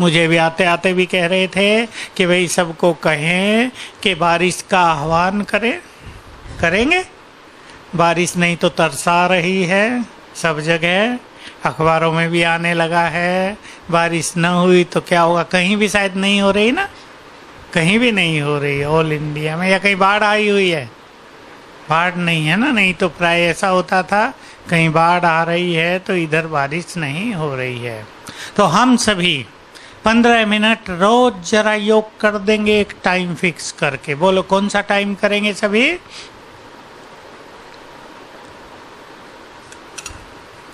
मुझे भी आते आते भी कह रहे थे कि भाई सबको कहें कि बारिश का आह्वान करेंगे। बारिश नहीं तो तरसा रही है सब जगह, अखबारों में भी आने लगा है। बारिश न हुई तो क्या होगा? कहीं भी शायद नहीं हो रही ना, कहीं भी नहीं हो रही ऑल इंडिया में। या कहीं बाढ़ आई हुई है? बाढ़ नहीं है ना, नहीं तो प्राय ऐसा होता था कहीं बाढ़ आ रही है तो इधर बारिश नहीं हो रही है। तो हम सभी 15 मिनट रोज जरा योग कर देंगे, एक टाइम फिक्स करके। बोलो कौन सा टाइम करेंगे सभी?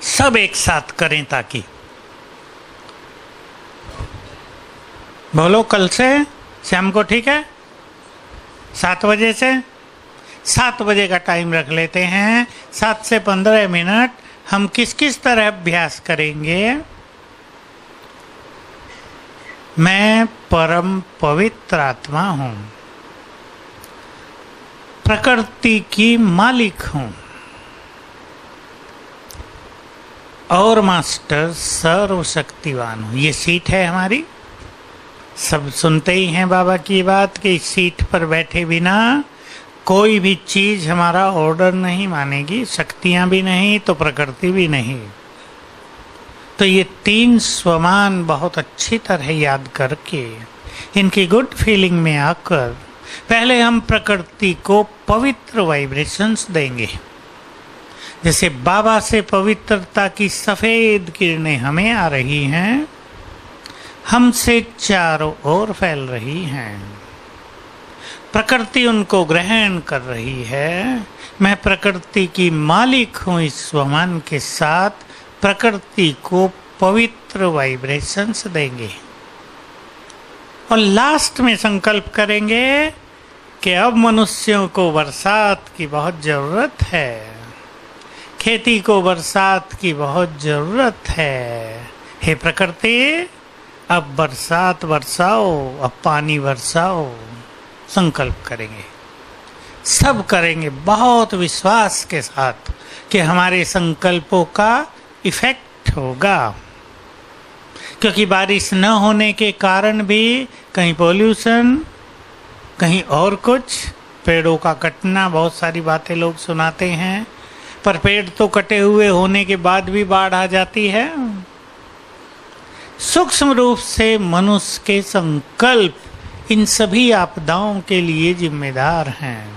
सब एक साथ करें ताकि बोलो कल से शाम को, ठीक है? 7 बजे से 7 बजे का टाइम रख लेते हैं। 7 से 15 मिनट हम किस किस तरह अभ्यास करेंगे? मैं परम पवित्र आत्मा हूं, प्रकृति की मालिक हूं और मास्टर सर्वशक्तिवान हूं। ये सीट है हमारी। सब सुनते ही हैं बाबा की बात कि इस सीट पर बैठे बिना कोई भी चीज हमारा ऑर्डर नहीं मानेगी, शक्तियां भी नहीं तो प्रकृति भी नहीं। तो ये 3 स्वमान बहुत अच्छी तरह याद करके इनकी गुड फीलिंग में आकर पहले हम प्रकृति को पवित्र वाइब्रेशंस देंगे। जैसे बाबा से पवित्रता की सफेद किरणें हमें आ रही हैं, हमसे चारों ओर फैल रही हैं, प्रकृति उनको ग्रहण कर रही है। मैं प्रकृति की मालिक हूं इस स्वमान के साथ प्रकृति को पवित्र वाइब्रेशंस देंगे। और लास्ट में संकल्प करेंगे कि अब मनुष्यों को बरसात की बहुत जरूरत है, खेती को बरसात की बहुत जरूरत है। हे प्रकृति अब बरसात बरसाओ, अब पानी बरसाओ। संकल्प करेंगे, सब करेंगे बहुत विश्वास के साथ कि हमारे संकल्पों का इफेक्ट होगा। क्योंकि बारिश न होने के कारण भी कहीं पोल्यूशन, कहीं और कुछ, पेड़ों का कटना, बहुत सारी बातें लोग सुनाते हैं। पर पेड़ तो कटे हुए होने के बाद भी बाढ़ आ जाती है। सूक्ष्म रूप से मनुष्य के संकल्प इन सभी आपदाओं के लिए जिम्मेदार हैं।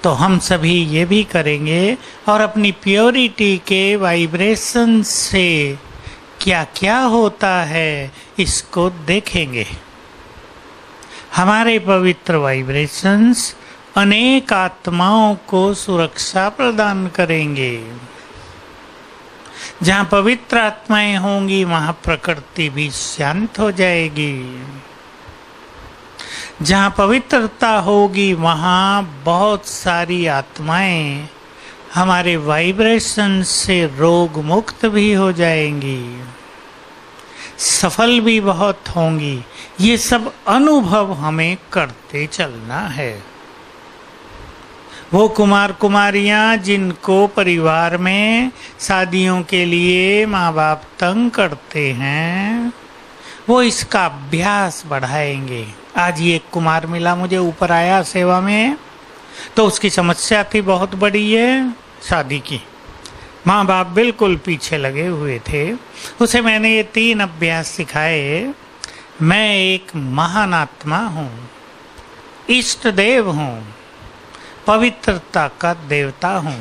तो हम सभी ये भी करेंगे और अपनी प्योरिटी के वाइब्रेशन से क्या क्या होता है इसको देखेंगे। हमारे पवित्र वाइब्रेशंस अनेक आत्माओं को सुरक्षा प्रदान करेंगे। जहाँ पवित्र आत्माएं होंगी वहाँ प्रकृति भी शांत हो जाएगी। जहाँ पवित्रता होगी वहाँ बहुत सारी आत्माएं हमारे वाइब्रेशन से रोग मुक्त भी हो जाएंगी, सफल भी बहुत होंगी। ये सब अनुभव हमें करते चलना है। वो कुमार कुमारियां जिनको परिवार में शादियों के लिए माँ बाप तंग करते हैं, वो इसका अभ्यास बढ़ाएंगे। आज ये एक कुमार मिला मुझे, ऊपर आया सेवा में, तो उसकी समस्या थी बहुत बड़ी है शादी की। माँ बाप बिल्कुल पीछे लगे हुए थे। उसे मैंने ये 3 अभ्यास सिखाए। मैं एक महान आत्मा हूँ, इष्ट देव हूँ, पवित्रता का देवता हूँ।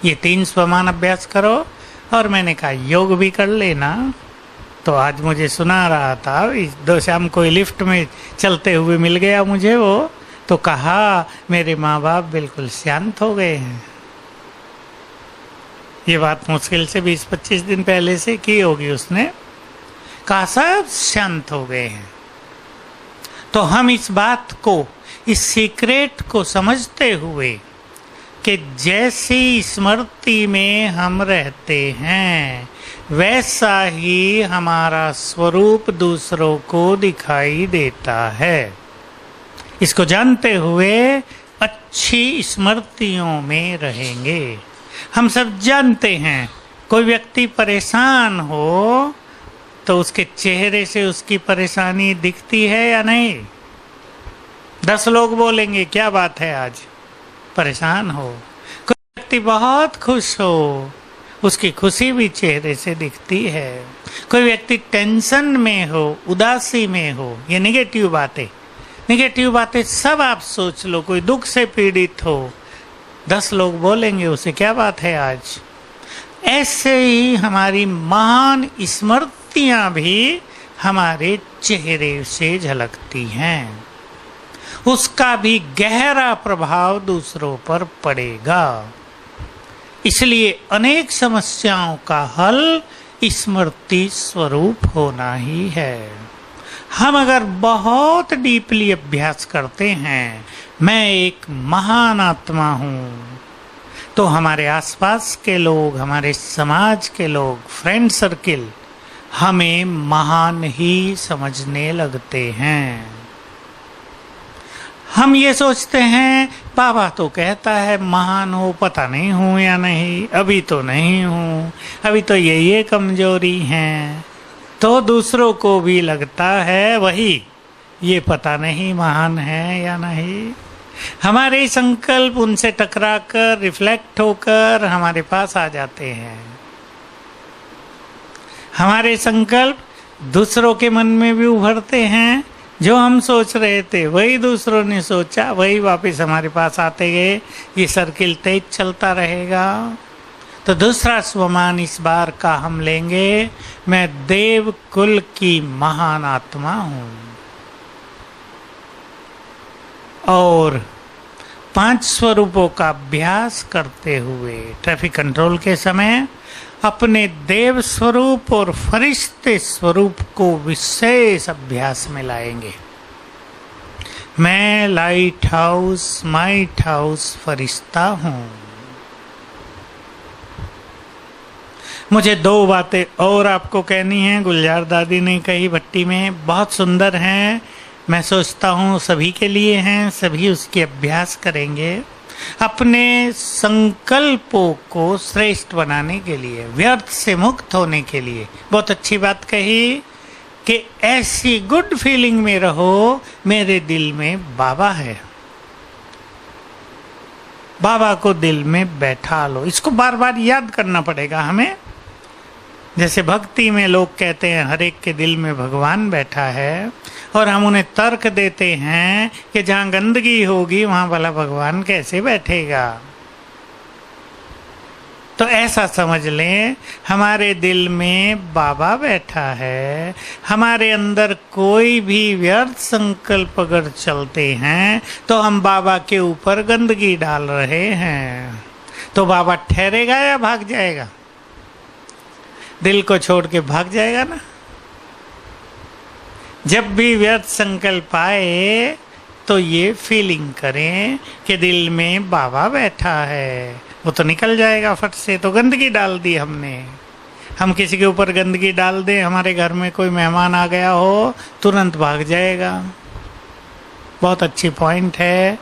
ये 3 स्वमान अभ्यास करो। और मैंने कहा योग भी कर लेना। तो आज मुझे सुना रहा था, इस 2 शाम को लिफ्ट में चलते हुए मिल गया मुझे वो, तो कहा मेरे माँ बाप बिल्कुल शांत हो गए हैं। ये बात मुश्किल से 20-25 दिन पहले से की होगी उसने। कहा सब शांत हो गए हैं। तो हम इस बात को, इस सीक्रेट को समझते हुए कि जैसी स्मृति में हम रहते हैं वैसा ही हमारा स्वरूप दूसरों को दिखाई देता है, इसको जानते हुए अच्छी स्मृतियों में रहेंगे। हम सब जानते हैं कोई व्यक्ति परेशान हो तो उसके चेहरे से उसकी परेशानी दिखती है या नहीं? 10 लोग बोलेंगे क्या बात है आज परेशान हो। कोई व्यक्ति बहुत खुश हो, उसकी खुशी भी चेहरे से दिखती है। कोई व्यक्ति टेंशन में हो, उदासी में हो, ये नेगेटिव बातें सब आप सोच लो। कोई दुख से पीड़ित हो, 10 लोग बोलेंगे उसे क्या बात है आज। ऐसे ही हमारी महान स्मृतियां भी हमारे चेहरे से झलकती हैं, उसका भी गहरा प्रभाव दूसरों पर पड़ेगा। इसलिए अनेक समस्याओं का हल स्मृति स्वरूप होना ही है। हम अगर बहुत डीपली अभ्यास करते हैं, मैं एक महान आत्मा हूँ, तो हमारे आसपास के लोग, हमारे समाज के लोग, फ्रेंड सर्किल हमें महान ही समझने लगते हैं। हम ये सोचते हैं बाबा तो कहता है महान हो, पता नहीं हूँ या नहीं, अभी तो नहीं हूँ, अभी तो ये कमजोरी हैं। तो दूसरों को भी लगता है वही, ये पता नहीं महान है या नहीं। हमारे संकल्प उनसे टकरा कर, रिफ्लेक्ट होकर हमारे पास आ जाते हैं। हमारे संकल्प दूसरों के मन में भी उभरते हैं। जो हम सोच रहे थे वही दूसरों ने सोचा, वही वापस हमारे पास आते गए। ये सर्किल तेज चलता रहेगा। तो दूसरा स्वमान इस बार का हम लेंगे, मैं देव कुल की महान आत्मा हूं। और 5 स्वरूपों का अभ्यास करते हुए ट्रैफिक कंट्रोल के समय अपने देव स्वरूप और फरिश्ते स्वरूप को विशेष अभ्यास में लाएंगे। मैं लाइट हाउस फरिश्ता हूं। मुझे 2 बातें और आपको कहनी है, गुलजार दादी ने कही भट्टी में, बहुत सुंदर हैं। मैं सोचता हूँ सभी के लिए हैं, सभी उसकी अभ्यास करेंगे। अपने संकल्पों को श्रेष्ठ बनाने के लिए, व्यर्थ से मुक्त होने के लिए। बहुत अच्छी बात कही कि ऐसी गुड फीलिंग में रहो, मेरे दिल में बाबा है, बाबा को दिल में बैठा लो। इसको बार बार याद करना पड़ेगा हमें। जैसे भक्ति में लोग कहते हैं हर एक के दिल में भगवान बैठा है, और हम उन्हें तर्क देते हैं कि जहाँ गंदगी होगी वहाँ भला भगवान कैसे बैठेगा। तो ऐसा समझ लें, हमारे दिल में बाबा बैठा है। हमारे अंदर कोई भी व्यर्थ संकल्प अगर चलते हैं तो हम बाबा के ऊपर गंदगी डाल रहे हैं। तो बाबा ठहरेगा या भाग जाएगा? दिल को छोड़ के भाग जाएगा ना। जब भी व्यर्थ संकल्प आए तो ये फीलिंग करें कि दिल में बाबा बैठा है, वो तो निकल जाएगा फट से। तो गंदगी डाल दी हमने। हम किसी के ऊपर गंदगी डाल दें, हमारे घर में कोई मेहमान आ गया हो, तुरंत भाग जाएगा। बहुत अच्छी पॉइंट है।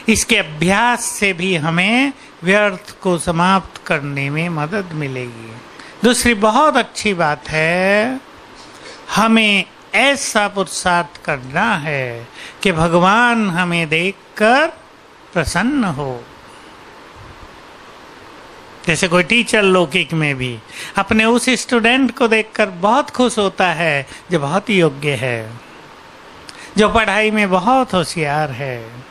इसके अभ्यास से भी हमें व्यर्थ को समाप्त करने में मदद मिलेगी। दूसरी बहुत अच्छी बात है, हमें ऐसा पुरुषार्थ करना है कि भगवान हमें देखकर प्रसन्न हो। जैसे कोई टीचर लौकिक में भी अपने उस स्टूडेंट को देखकर बहुत खुश होता है जो बहुत योग्य है, जो पढ़ाई में बहुत होशियार है।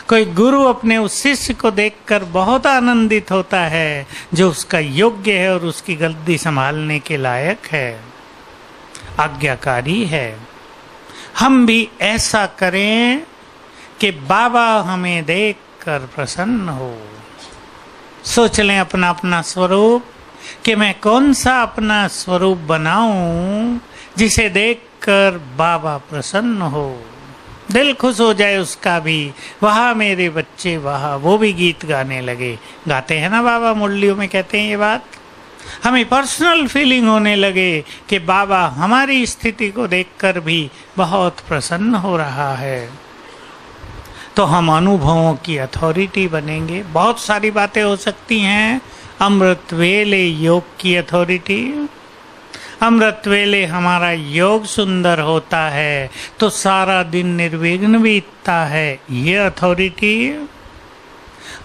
कोई गुरु अपने उस शिष्य को देखकर बहुत आनंदित होता है जो उसका योग्य है और उसकी गद्दी संभालने के लायक है, आज्ञाकारी है। हम भी ऐसा करें कि बाबा हमें देखकर प्रसन्न हो। सोच लें अपना अपना स्वरूप कि मैं कौन सा अपना स्वरूप बनाऊं जिसे देखकर बाबा प्रसन्न हो, दिल खुश हो जाए उसका भी। वहाँ मेरे बच्चे वहाँ, वो भी गीत गाने लगे। गाते हैं ना बाबा, मुरलियों में कहते हैं ये बात। हमें पर्सनल फीलिंग होने लगे कि बाबा हमारी स्थिति को देखकर भी बहुत प्रसन्न हो रहा है। तो हम अनुभवों की अथॉरिटी बनेंगे। बहुत सारी बातें हो सकती हैं। अमृत वेले योग की अथॉरिटी, अमृत वेले हमारा योग सुंदर होता है तो सारा दिन निर्विघ्न बीतता है। ये अथॉरिटी।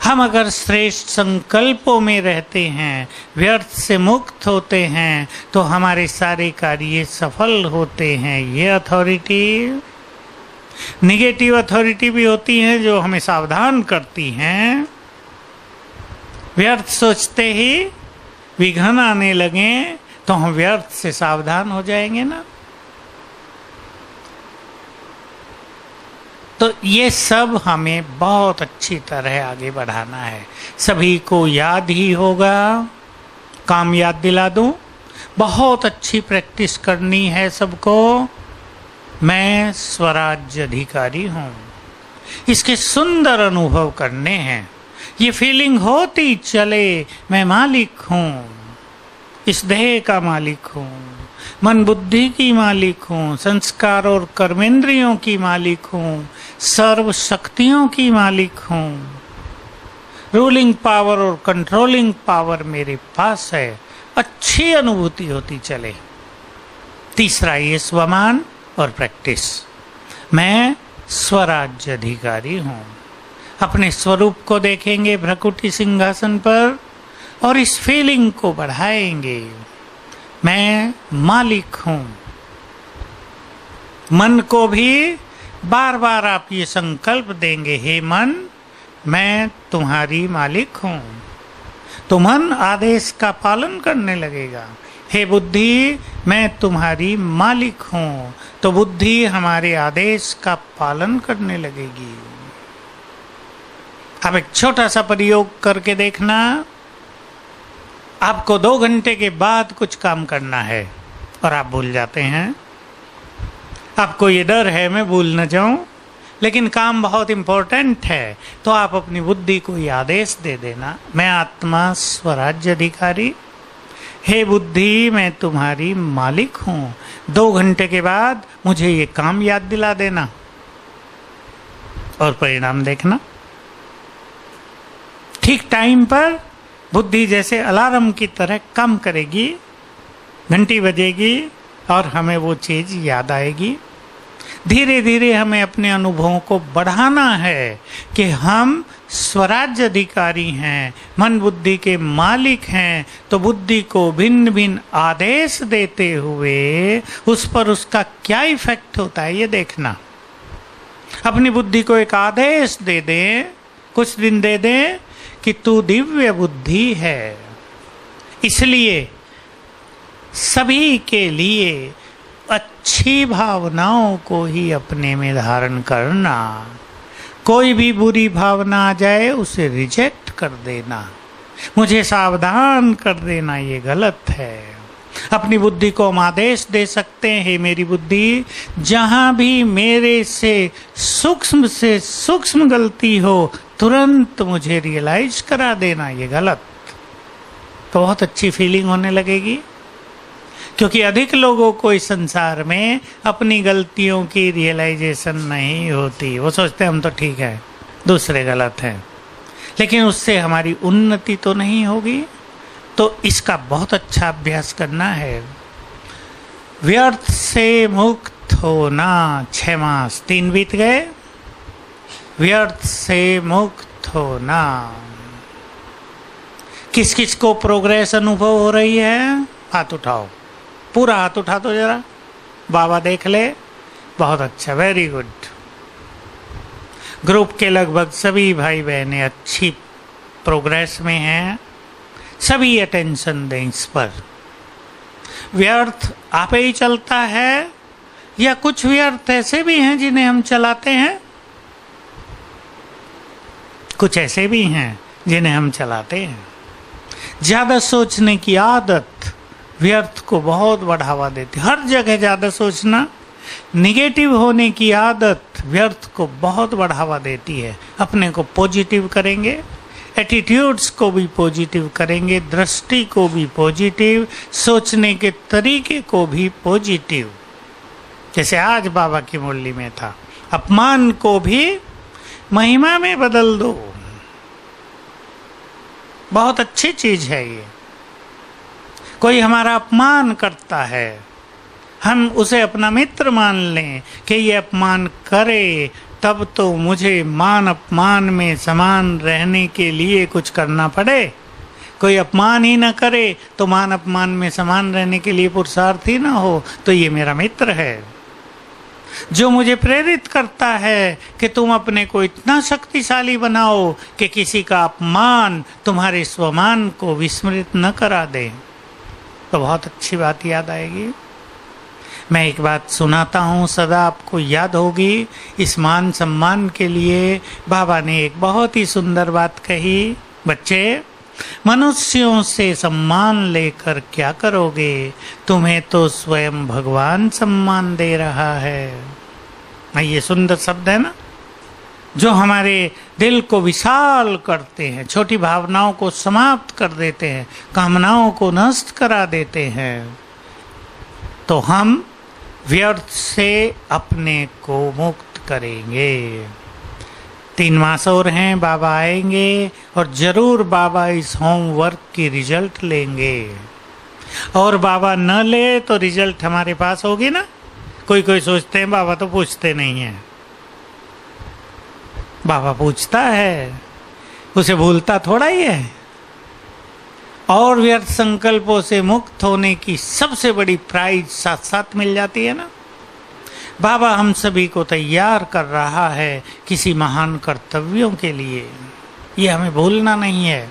हम अगर श्रेष्ठ संकल्पों में रहते हैं, व्यर्थ से मुक्त होते हैं, तो हमारे सारे कार्य सफल होते हैं। ये अथॉरिटी। निगेटिव अथॉरिटी भी होती हैं जो हमें सावधान करती हैं। व्यर्थ सोचते ही विघ्न आने लगे तो हम व्यर्थ से सावधान हो जाएंगे ना। तो ये सब हमें बहुत अच्छी तरह आगे बढ़ाना है। सभी को याद ही होगा, काम याद दिला दूं, बहुत अच्छी प्रैक्टिस करनी है सबको। मैं स्वराज्य अधिकारी हूँ, इसके सुंदर अनुभव करने हैं। ये फीलिंग होती चले मैं मालिक हूँ, इस देह का मालिक हूँ, मन बुद्धि की मालिक हूँ, संस्कार और कर्मेंद्रियों की मालिक हूँ, सर्व शक्तियों की मालिक हूँ। रूलिंग पावर और कंट्रोलिंग पावर मेरे पास है। अच्छी अनुभूति होती चले। तीसरा ये स्वमान और प्रैक्टिस। मैं स्वराज्य अधिकारी हूँ। अपने स्वरूप को देखेंगे भ्रकुटी सिंहासन पर और इस फीलिंग को बढ़ाएंगे। मैं मालिक हूँ। मन को भी बार बार आप ये संकल्प देंगे, हे मन मैं तुम्हारी मालिक हूँ। तो मन आदेश का पालन करने लगेगा। हे बुद्धि मैं तुम्हारी मालिक हूँ, तो बुद्धि हमारे आदेश का पालन करने लगेगी। अब एक छोटा सा प्रयोग करके देखना। आपको 2 घंटे के बाद कुछ काम करना है और आप भूल जाते हैं। आपको ये डर है मैं भूल न जाऊं, लेकिन काम बहुत इंपॉर्टेंट है, तो आप अपनी बुद्धि को ये आदेश दे देना, मैं आत्मा स्वराज्य अधिकारी, हे बुद्धि मैं तुम्हारी मालिक हूँ। 2 घंटे के बाद मुझे ये काम याद दिला देना और परिणाम देखना। ठीक टाइम पर बुद्धि जैसे अलार्म की तरह काम करेगी, घंटी बजेगी और हमें वो चीज़ याद आएगी। धीरे धीरे हमें अपने अनुभवों को बढ़ाना है कि हम स्वराज्य अधिकारी हैं, मन बुद्धि के मालिक हैं। तो बुद्धि को भिन्न भिन्न आदेश देते हुए उस पर उसका क्या इफेक्ट होता है ये देखना। अपनी बुद्धि को एक आदेश दे दें, कुछ दिन दे दें कि तू दिव्य बुद्धि है। इसलिए सभी के लिए अच्छी भावनाओं को ही अपने में धारण करना। कोई भी बुरी भावना आ जाए उसे रिजेक्ट कर देना, मुझे सावधान कर देना, ये गलत है। अपनी बुद्धि को हम आदेश दे सकते हैं, हे मेरी बुद्धि जहाँ भी मेरे से सूक्ष्म गलती हो तुरंत मुझे रियलाइज करा देना, ये गलत। तो बहुत अच्छी फीलिंग होने लगेगी, क्योंकि अधिक लोगों को इस संसार में अपनी गलतियों की रियलाइजेशन नहीं होती। वो सोचते हैं हम तो ठीक है, दूसरे गलत हैं, लेकिन उससे हमारी उन्नति तो नहीं होगी। तो इसका बहुत अच्छा अभ्यास करना है। व्यर्थ से मुक्त होना। 6 मास 3 बीत गए। व्यर्थ से मुक्त होना। किस किस को प्रोग्रेस अनुभव हो रही है? हाथ उठाओ, पूरा हाथ उठा दो जरा, बाबा देख ले। बहुत अच्छा, वेरी गुड। ग्रुप के लगभग सभी भाई बहनें अच्छी प्रोग्रेस में हैं। सभी अटेंशन दें इस पर। व्यर्थ आपे ही चलता है या कुछ व्यर्थ ऐसे भी हैं जिन्हें हम चलाते हैं? कुछ ऐसे भी हैं जिन्हें हम चलाते हैं। ज्यादा सोचने की आदत व्यर्थ को बहुत बढ़ावा देती है। हर जगह ज्यादा सोचना, निगेटिव होने की आदत व्यर्थ को बहुत बढ़ावा देती है। अपने को पॉजिटिव करेंगे, एटीट्यूड्स को भी पॉजिटिव करेंगे, दृष्टि को भी पॉजिटिव, सोचने के तरीके को भी पॉजिटिव। जैसे आज बाबा की मुरली में था, अपमान को भी महिमा में बदल दो। बहुत अच्छी चीज है ये। कोई हमारा अपमान करता है, हम उसे अपना मित्र मान लें कि ये अपमान करे, तब तो मुझे मान अपमान में समान रहने के लिए कुछ करना पड़े। कोई अपमान ही न करे तो मान अपमान में समान रहने के लिए पुरुषार्थ ही ना हो, तो ये मेरा मित्र है। जो मुझे प्रेरित करता है कि तुम अपने को इतना शक्तिशाली बनाओ कि किसी का अपमान तुम्हारे स्वमान को विस्मृत न करा दे, तो बहुत अच्छी बात याद आएगी। मैं एक बात सुनाता हूँ, सदा आपको याद होगी। इस मान सम्मान के लिए बाबा ने एक बहुत ही सुंदर बात कही। बच्चे, मनुष्यों से सम्मान लेकर क्या करोगे? तुम्हें तो स्वयं भगवान सम्मान दे रहा है। ये सुंदर शब्द है ना, जो हमारे दिल को विशाल करते हैं, छोटी भावनाओं को समाप्त कर देते हैं, कामनाओं को नष्ट करा देते हैं। तो हम व्यर्थ से अपने को मुक्त करेंगे। 3 मास और हैं, बाबा आएंगे और जरूर बाबा इस होमवर्क की रिजल्ट लेंगे। और बाबा न ले तो रिजल्ट हमारे पास होगी ना। कोई सोचते हैं बाबा तो पूछते नहीं हैं। बाबा पूछता है, उसे भूलता थोड़ा ही है। और व्यर्थ संकल्पों से मुक्त होने की सबसे बड़ी प्राइज साथ साथ मिल जाती है ना। बाबा हम सभी को तैयार कर रहा है किसी महान कर्तव्यों के लिए, ये हमें भूलना नहीं है।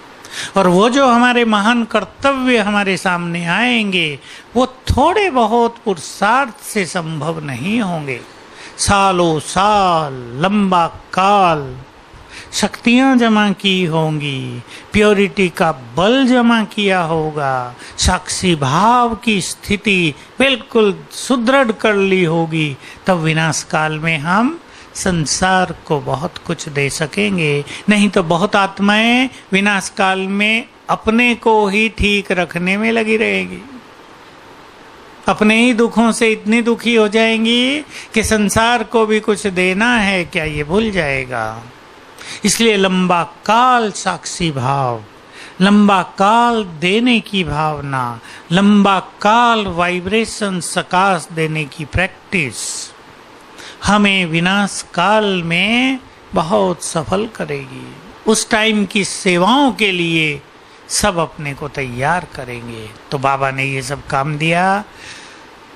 और वो जो हमारे महान कर्तव्य हमारे सामने आएंगे, वो थोड़े बहुत पुरुषार्थ से संभव नहीं होंगे। सालों साल लंबा काल शक्तियां जमा की होंगी, प्योरिटी का बल जमा किया होगा, साक्षी भाव की स्थिति बिल्कुल सुदृढ़ कर ली होगी, तब विनाश काल में हम संसार को बहुत कुछ दे सकेंगे। नहीं तो बहुत आत्माएं विनाश काल में अपने को ही ठीक रखने में लगी रहेगी, अपने ही दुखों से इतनी दुखी हो जाएंगी कि संसार को भी कुछ देना है क्या ये भूल जाएगा। इसलिए लंबा काल साक्षी भाव, लंबा काल देने की भावना, लंबा काल वाइब्रेशन सकाश देने की प्रैक्टिस हमें विनाश काल में बहुत सफल करेगी। उस टाइम की सेवाओं के लिए सब अपने को तैयार करेंगे। तो बाबा ने ये सब काम दिया।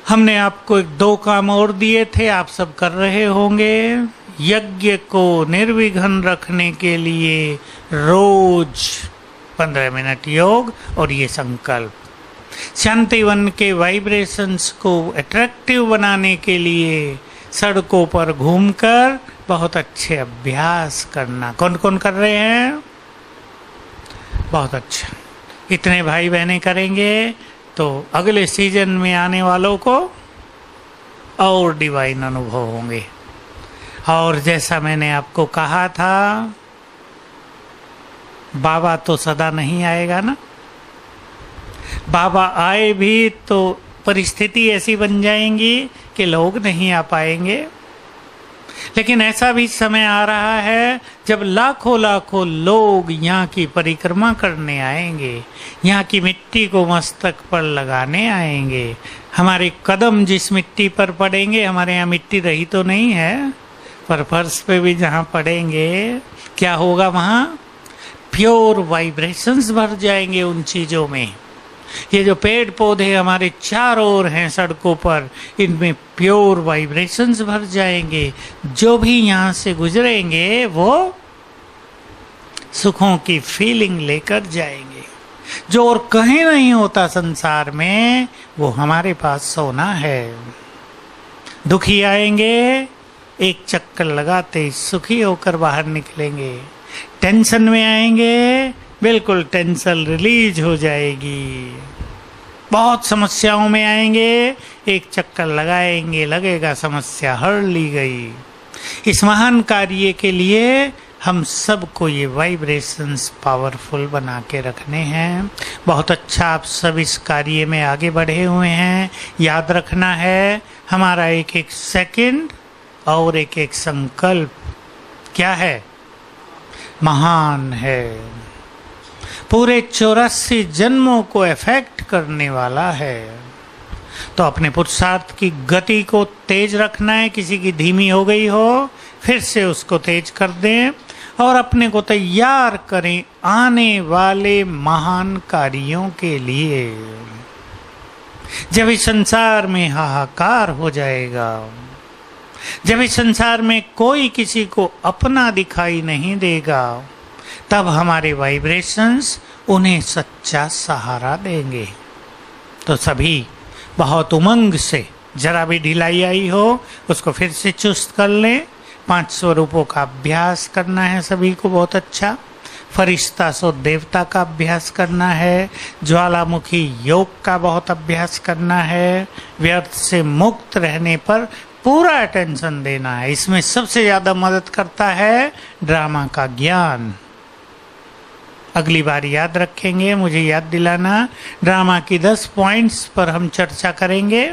हमने आपको 2 काम और दिए थे, आप सब कर रहे होंगे। यज्ञ को निर्विघ्न रखने के लिए रोज 15 मिनट योग और ये संकल्प। शांतिवन के वाइब्रेशंस को अट्रैक्टिव बनाने के लिए सड़कों पर घूमकर बहुत अच्छे अभ्यास करना। कौन कौन कर रहे हैं? बहुत अच्छा। इतने भाई बहनें करेंगे तो अगले सीजन में आने वालों को और डिवाइन अनुभव होंगे। और जैसा मैंने आपको कहा था, बाबा तो सदा नहीं आएगा ना। बाबा आए भी तो परिस्थिति ऐसी बन जाएंगी कि लोग नहीं आ पाएंगे। लेकिन ऐसा भी समय आ रहा है जब लाखों लाखों लोग यहाँ की परिक्रमा करने आएंगे, यहाँ की मिट्टी को मस्तक पर लगाने आएंगे। हमारे कदम जिस मिट्टी पर पड़ेंगे, हमारे यहाँ मिट्टी रही तो नहीं है, पर फर्श पे भी जहाँ पड़ेंगे क्या होगा? वहाँ प्योर वाइब्रेशंस भर जाएंगे उन चीज़ों में। ये जो पेड़ पौधे हमारे चारों ओर हैं सड़कों पर, इनमें प्योर वाइब्रेशंस भर जाएंगे। जो भी यहाँ से गुजरेंगे वो सुखों की फीलिंग लेकर जाएंगे, जो और कहीं नहीं होता संसार में, वो हमारे पास सोना है। दुखी आएंगे, एक चक्कर लगाते सुखी होकर बाहर निकलेंगे। टेंशन में आएंगे, बिल्कुल टेंशन रिलीज हो जाएगी। बहुत समस्याओं में आएंगे, एक चक्कर लगाएंगे, लगेगा समस्या हर ली गई। इस महान कार्य के लिए हम सबको ये वाइब्रेशंस पावरफुल बना के रखने हैं। बहुत अच्छा आप सब इस कार्य में आगे बढ़े हुए हैं। याद रखना है, हमारा एक एक सेकंड और एक एक संकल्प क्या है? महान है। पूरे 84 जन्मों को इफेक्ट करने वाला है। तो अपने पुरुषार्थ की गति को तेज रखना है। किसी की धीमी हो गई हो, फिर से उसको तेज कर दें और अपने को तैयार करें आने वाले महान कार्यों के लिए। जब इस संसार में हाहाकार हो जाएगा, जब इस संसार में कोई किसी को अपना दिखाई नहीं देगा, तब हमारे वाइब्रेशंस उन्हें सच्चा सहारा देंगे। तो सभी बहुत उमंग से, जरा भी ढिलाई आई हो उसको फिर से चुस्त कर लें। 5 स्वरूपों का अभ्यास करना है सभी को, बहुत अच्छा। फरिश्ता सो देवता का अभ्यास करना है। ज्वालामुखी योग का बहुत अभ्यास करना है। व्यर्थ से मुक्त रहने पर पूरा अटेंशन देना है। इसमें सबसे ज्यादा मदद करता है ड्रामा का ज्ञान। अगली बार याद रखेंगे, मुझे याद दिलाना। ड्रामा की 10 पॉइंट्स पर हम चर्चा करेंगे।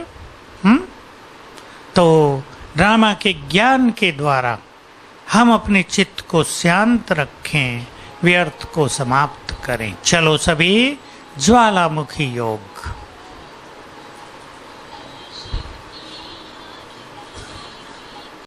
तो ड्रामा के ज्ञान के द्वारा हम अपने चित्त को शांत रखें, व्यर्थ को समाप्त करें। चलो सभी, ज्वालामुखी योग।